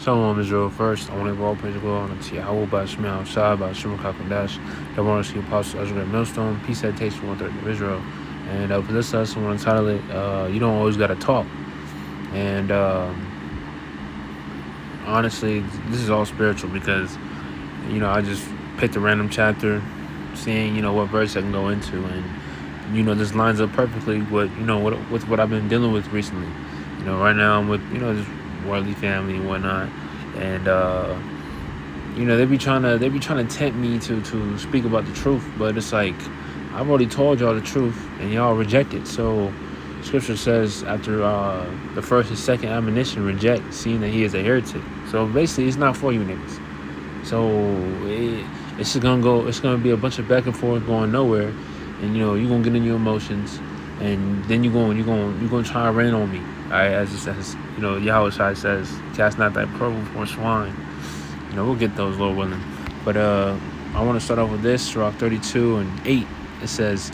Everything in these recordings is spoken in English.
Shalom Israel. First, I want to give all praise and glory unto Yahweh by Shemel Shai by Shemel Kakodash, the one of the Apostle Ezra Millstone, Peace that takes from 1/3 of Israel. And for this lesson, I want to title it, You Don't Always Gotta Talk. And honestly, this is all spiritual because, I just picked a random chapter, seeing, what verse I can go into. And, this lines up perfectly with what I've been dealing with recently. Right now I'm with, this worldly family and whatnot. And, they be trying to tempt me to speak about the truth. But it's like, I've already told y'all the truth and y'all reject it. So scripture says after the first and second admonition, reject, seeing that he is a heretic. So basically, it's not for you niggas. So it's gonna be a bunch of back and forth going nowhere, and you're gonna get in your emotions, and then you're gonna try to rain on me. All right, as it says, Yahweh Shai says, cast not thy pearl before swine. We'll get those, Lord willing. But I want to start off with this, Sirach 32:8. It says,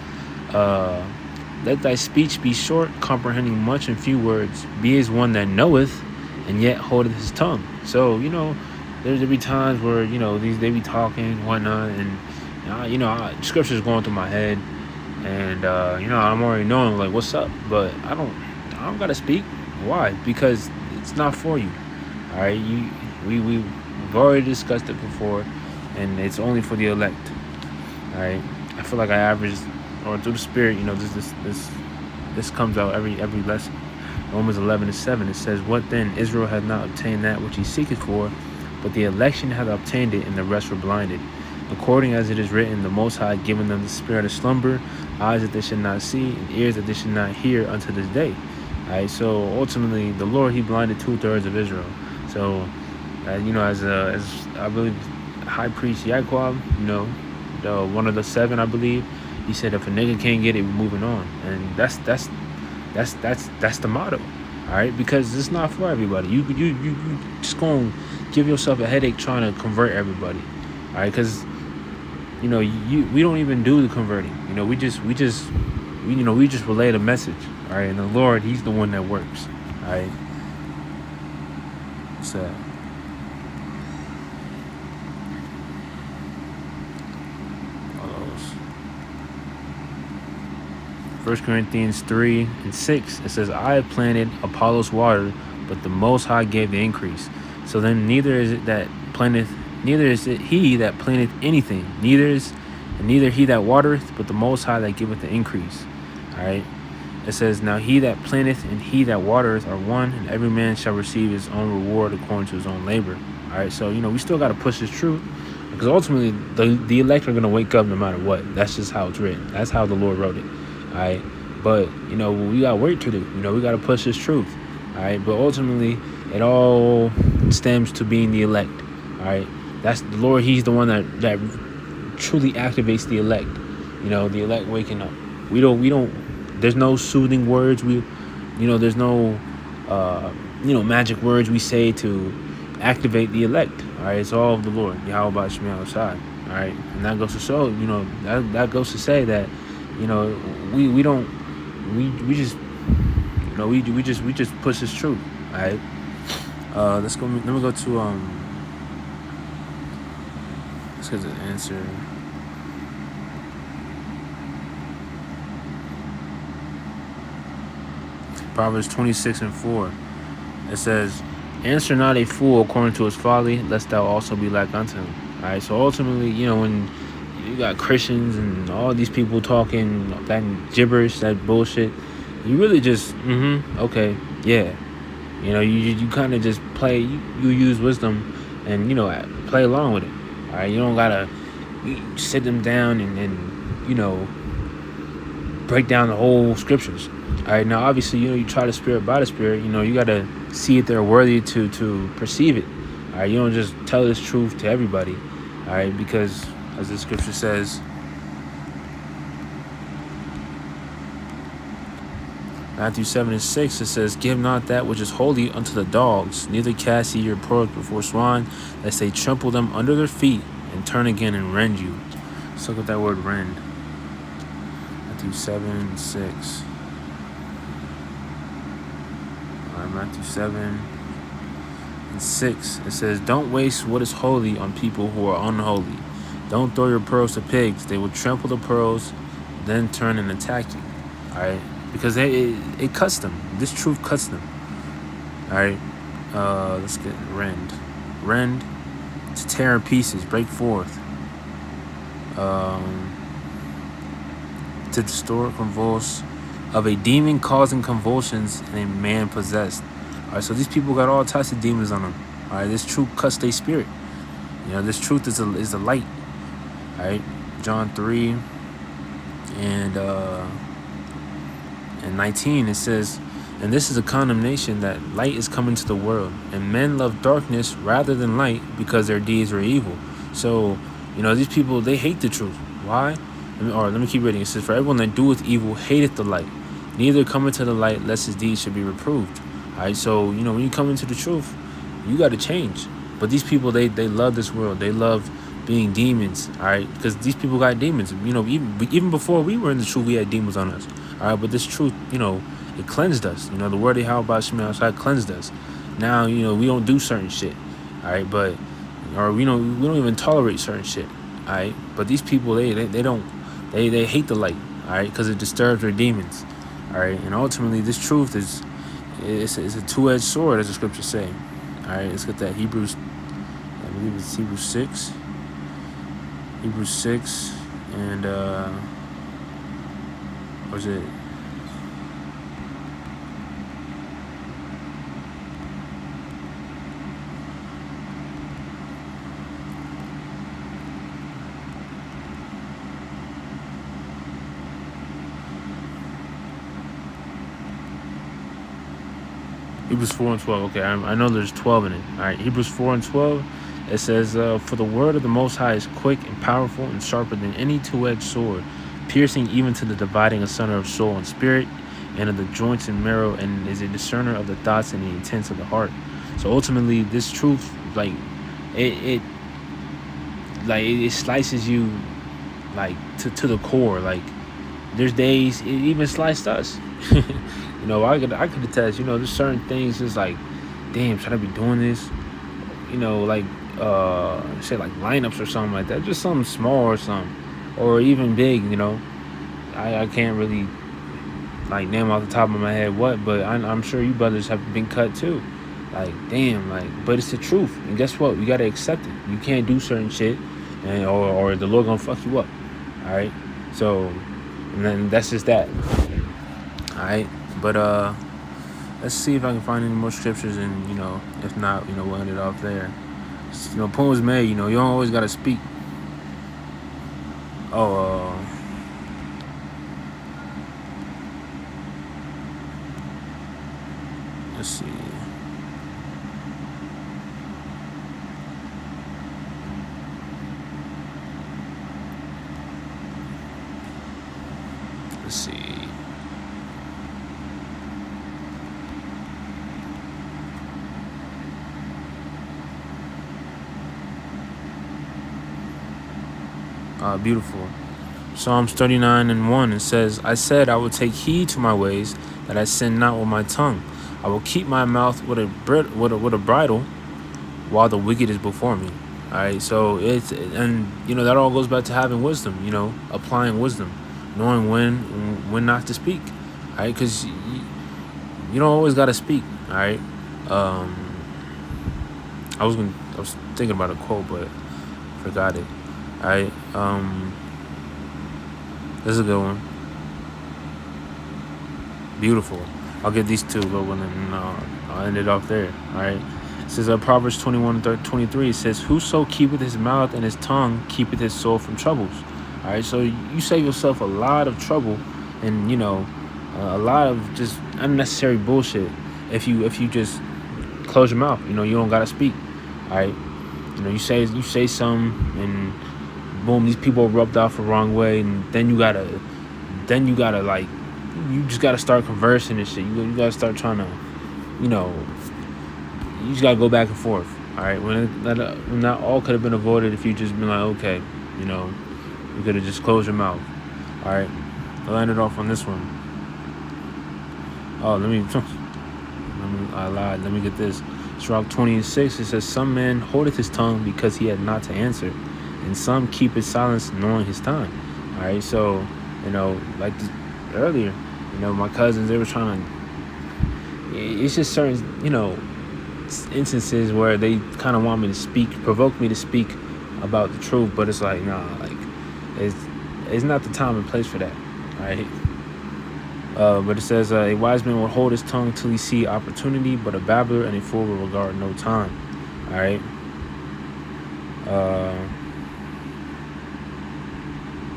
let thy speech be short, comprehending much in few words. Be as one that knoweth, and yet holdeth his tongue. So, there'll be times where, they be talking and whatnot, and, scripture's going through my head, and, I'm already knowing, like, what's up, but I don't gotta speak. Why? Because it's not for you. All right, we've already discussed it before, and it's only for the elect. All right, I feel like I averaged, or through the spirit, this comes out every lesson. Romans 11:7, it says, what then? Israel hath not obtained that which he seeketh for, but the election hath obtained it, and the rest were blinded. According as it is written, the Most High given them the spirit of slumber, eyes that they should not see, and ears that they should not hear unto this day. All right, so ultimately, the Lord, he blinded 2/3 of Israel. So, as I believe, High Priest Yaquab, the one of the seven, I believe, he said, if a nigga can't get it, we're moving on, and that's the motto. All right, because it's not for everybody. You just gonna give yourself a headache trying to convert everybody. All right, because we don't even do the converting. We just relay the message. All right, and the Lord, he's the one that works. All right, so. 1 Corinthians 3:6, it says, I have planted, Apollos watered, but the Most High gave the increase. So then neither is it he that planteth anything, neither he that watereth, but the Most High that giveth the increase. All right. It says, now he that planteth and he that watereth are one, and every man shall receive his own reward according to his own labor. All right. So, we still got to push this truth, because ultimately the elect are going to wake up no matter what. That's just how it's written. That's how the Lord wrote it. All right, but we got work to do. We got to push this truth. All right, but ultimately it all stems to being the elect. All right, that's the Lord. He's the one that truly activates the elect. The elect waking up. We don't. There's no soothing words. There's no magic words we say to activate the elect. All right, it's all of the Lord. Yahweh by Shemel Shai. All right, and that goes to show. That goes to say that. We just push this truth. All right. Let's go. Let me go to let's get the answer. Proverbs 26:4. It says, answer not a fool according to his folly, lest thou also be like unto him. All right. So ultimately, when you got Christians and all these people talking that gibberish, that bullshit, you really just okay, yeah, you kind of just play. You use wisdom and play along with it. All right, you don't gotta sit them down and break down the whole scriptures. All right, now obviously you try the spirit by the spirit. You gotta see if they're worthy to perceive it. All right, you don't just tell this truth to everybody. All right, because as the scripture says, Matthew 7:6, it says, give not that which is holy unto the dogs, neither cast ye your pearls before swine, lest they trample them under their feet, and turn again and rend you. Let's look at that word rend. Matthew 7:6. All right, Matthew 7. And 6, it says, don't waste what is holy on people who are unholy. Don't throw your pearls to pigs. They will trample the pearls, then turn and attack you. All right? Because it cuts them. This truth cuts them. All right? Let's get rend. Rend, to tear in pieces, break forth. To distort, convulse, of a demon causing convulsions and a man possessed. All right, so these people got all types of demons on them. All right, this truth cuts their spirit. This truth is a light. All right, John 3 and 19, it says, and this is a condemnation, that light is coming to the world, and men love darkness rather than light because their deeds were evil. So, these people, they hate the truth. Why? Let me keep reading. It says, for everyone that doeth evil hateth the light, neither come into the light, lest his deeds should be reproved. All right, so, when you come into the truth, you got to change. But these people, they love this world. They love being demons, all right? Because these people got demons. Even before we were in the truth, we had demons on us, all right? But this truth, it cleansed us. The word of Yahweh Shemel cleansed us. Now, we don't do certain shit, all right? Or we don't even tolerate certain shit, all right? But these people, they hate the light, all right? Because it disturbs their demons, all right? And ultimately, this truth is a two-edged sword, as the scriptures say. All right, let's get that Hebrews. I believe it's Hebrews 6. Hebrews 6 and or is it? Hebrews 4 and 12. Okay, I know there's 12 in it. All right, Hebrews 4 and 12. It says, for the word of the Most High is quick and powerful and sharper than any two-edged sword, piercing even to the dividing asunder of soul and spirit, and of the joints and marrow, and is a discerner of the thoughts and the intents of the heart. So ultimately, this truth, it slices you, to the core. There's days it even sliced us. I could attest. There's certain things just damn, should I be doing this? Say lineups or something like that. Just something small or something, or even big. I can't really name off the top of my head what, but I'm sure you brothers have been cut too. But it's the truth, and guess what? We gotta accept it. You can't do certain shit, and or the Lord gonna fuck you up. All right. So, and then that's just that. All right. But let's see if I can find any more scriptures, and if not, we'll end it off there. Poems made. You don't always gotta speak. Let's see. Let's see. Beautiful. Psalms 39 and 1, it says, I said I will take heed to my ways, that I sin not with my tongue. I will keep my mouth with a bridle, while the wicked is before me. All right, so that all goes back to having wisdom. Applying wisdom, knowing when not to speak. All right, because you don't always gotta speak. All right. I was thinking about a quote, but forgot it. All right. This is a good one. Beautiful. I'll get these two good ones, and I'll end it off there. All right. It says Proverbs 21:23. It says, whoso keepeth his mouth and his tongue keepeth his soul from troubles. All right. So you save yourself a lot of trouble, and a lot of just unnecessary bullshit if you just close your mouth. You don't gotta speak. All right. You say something, and boom, these people are rubbed off the wrong way, and then you gotta you just gotta start conversing and shit. You gotta start trying to, you just gotta go back and forth. All right, when that all could have been avoided if you just been okay, you could have just closed your mouth. All right, I'll end it off on this one. Oh, I lied. Let me get this. Sirach 20:6, it says, some man holdeth his tongue because he had not to answer, and some keep his silence knowing his time. All right, so, like earlier, my cousins, they were trying to, it's just certain, instances where they kind of want me to speak, provoke me to speak about the truth, but it's like, nah, like, it's not the time and place for that, all right? But it says, a wise man will hold his tongue till he see opportunity, but a babbler and a fool will regard no time. All right.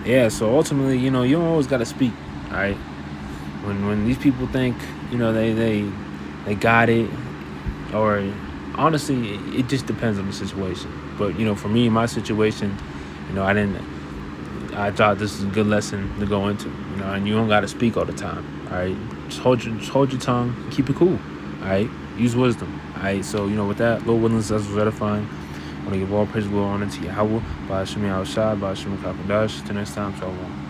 Yeah. So ultimately, you don't always got to speak. All right. When these people think, they got it, or honestly, it just depends on the situation. But for me, my situation, I didn't. I thought this is a good lesson to go into, and you don't got to speak all the time. All right, just hold your tongue, and keep it cool. All right, use wisdom. All right, so with that, Lord willing, that's was edifying. I want to give all praise, glory, honor to Yahweh, by Hashem Yahushua, by Hashem Kakadash. Till next time, shalom.